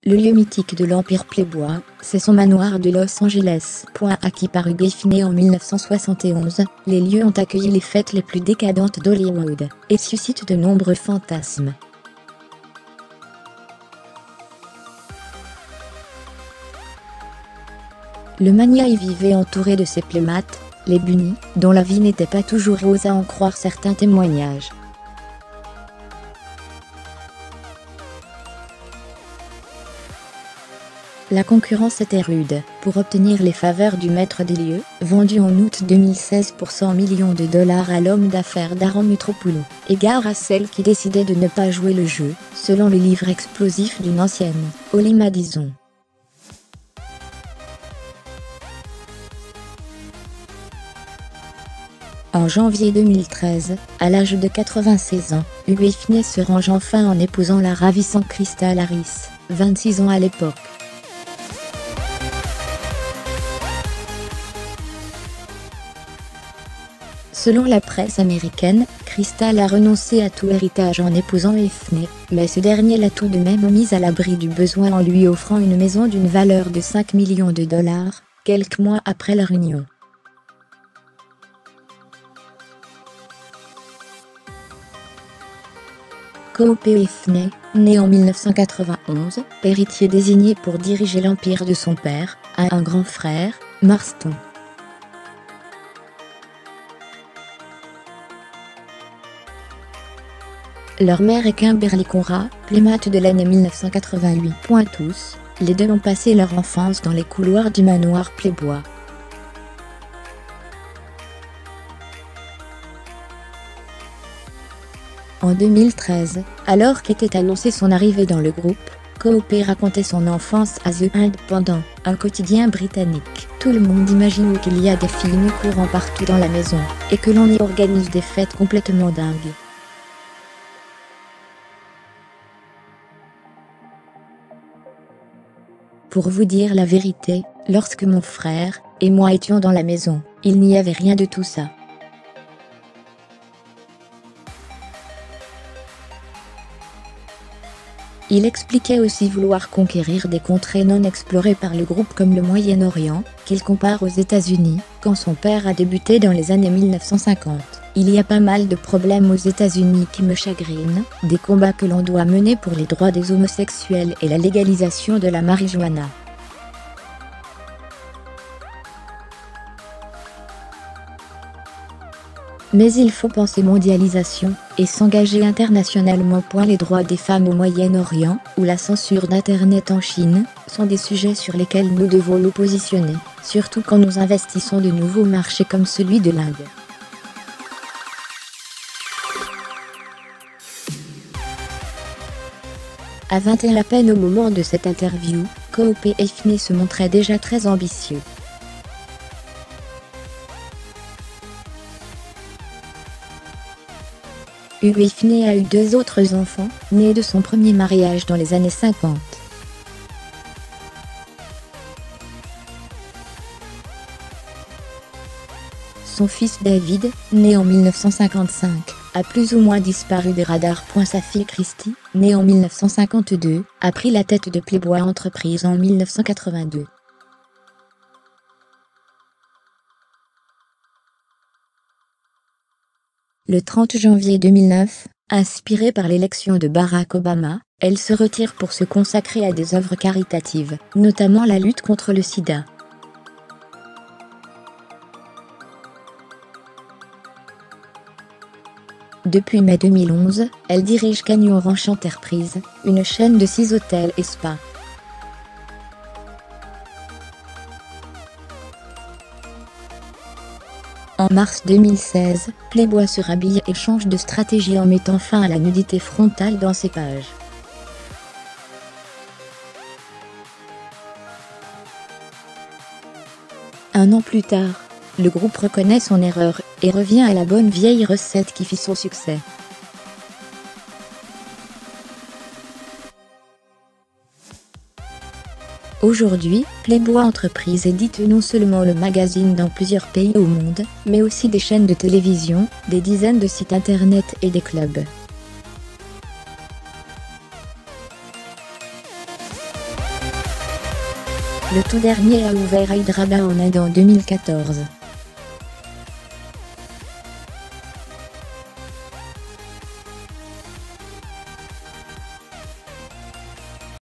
Le lieu mythique de l'Empire Playboy, c'est son manoir de Los Angeles. Acquis par Hugh Hefner en 1971, les lieux ont accueilli les fêtes les plus décadentes d'Hollywood, et suscitent de nombreux fantasmes. Le magnat y vivait entouré de ses playmates, les bunnies, dont la vie n'était pas toujours rose à en croire certains témoignages. La concurrence était rude, pour obtenir les faveurs du maître des lieux, vendu en août 2016 pour 100 millions de dollars à l'homme d'affaires Darren Metropoulos, égale à celle qui décidait de ne pas jouer le jeu, selon le livre explosif d'une ancienne, Holly Madison. En janvier 2013, à l'âge de 96 ans, Hugh Hefner se range enfin en épousant la ravissante Crystal Harris, 26 ans à l'époque. Selon la presse américaine, Crystal a renoncé à tout héritage en épousant Hefner, mais ce dernier l'a tout de même mise à l'abri du besoin en lui offrant une maison d'une valeur de 5 millions de dollars, quelques mois après leur union. Coop Hefner, né en 1991, héritier désigné pour diriger l'empire de son père, a un grand frère, Marston. Leur mère est Kimberly Conrad, playmate de l'année 1988. Tous, les deux ont passé leur enfance dans les couloirs du manoir Playboy. En 2013, alors qu'était annoncée son arrivée dans le groupe, Coop racontait son enfance à The Independent, un quotidien britannique. Tout le monde imagine qu'il y a des films courant partout dans la maison, et que l'on y organise des fêtes complètement dingues. Pour vous dire la vérité, lorsque mon frère et moi étions dans la maison, il n'y avait rien de tout ça. Il expliquait aussi vouloir conquérir des contrées non explorées par le groupe comme le Moyen-Orient, qu'il compare aux États-Unis, quand son père a débuté dans les années 1950. Il y a pas mal de problèmes aux États-Unis qui me chagrinent, des combats que l'on doit mener pour les droits des homosexuels et la légalisation de la marijuana. Mais il faut penser mondialisation, et s'engager internationalement. Les droits des femmes au Moyen-Orient, ou la censure d'Internet en Chine, sont des sujets sur lesquels nous devons nous positionner, surtout quand nous investissons de nouveaux marchés comme celui de l'Inde. À 21 à peine au moment de cette interview, Coop Hefner se montrait déjà très ambitieux. Hugh Hefner a eu 2 autres enfants, nés de son premier mariage dans les années 50. Son fils David, né en 1955, a plus ou moins disparu des radars. Sa fille Christy, née en 1952, a pris la tête de Playboy Enterprises en 1982. Le 30 janvier 2009, inspirée par l'élection de Barack Obama, elle se retire pour se consacrer à des œuvres caritatives, notamment la lutte contre le sida. Depuis mai 2011, elle dirige Canyon Ranch Enterprise, une chaîne de 6 hôtels et spas. En mars 2016, Playboy se rhabille et change de stratégie en mettant fin à la nudité frontale dans ses pages. Un an plus tard, le groupe reconnaît son erreur et revient à la bonne vieille recette qui fit son succès. Aujourd'hui, Playboy Enterprise édite non seulement le magazine dans plusieurs pays au monde, mais aussi des chaînes de télévision, des dizaines de sites internet et des clubs. Le tout dernier a ouvert à Hyderabad en Inde en 2014.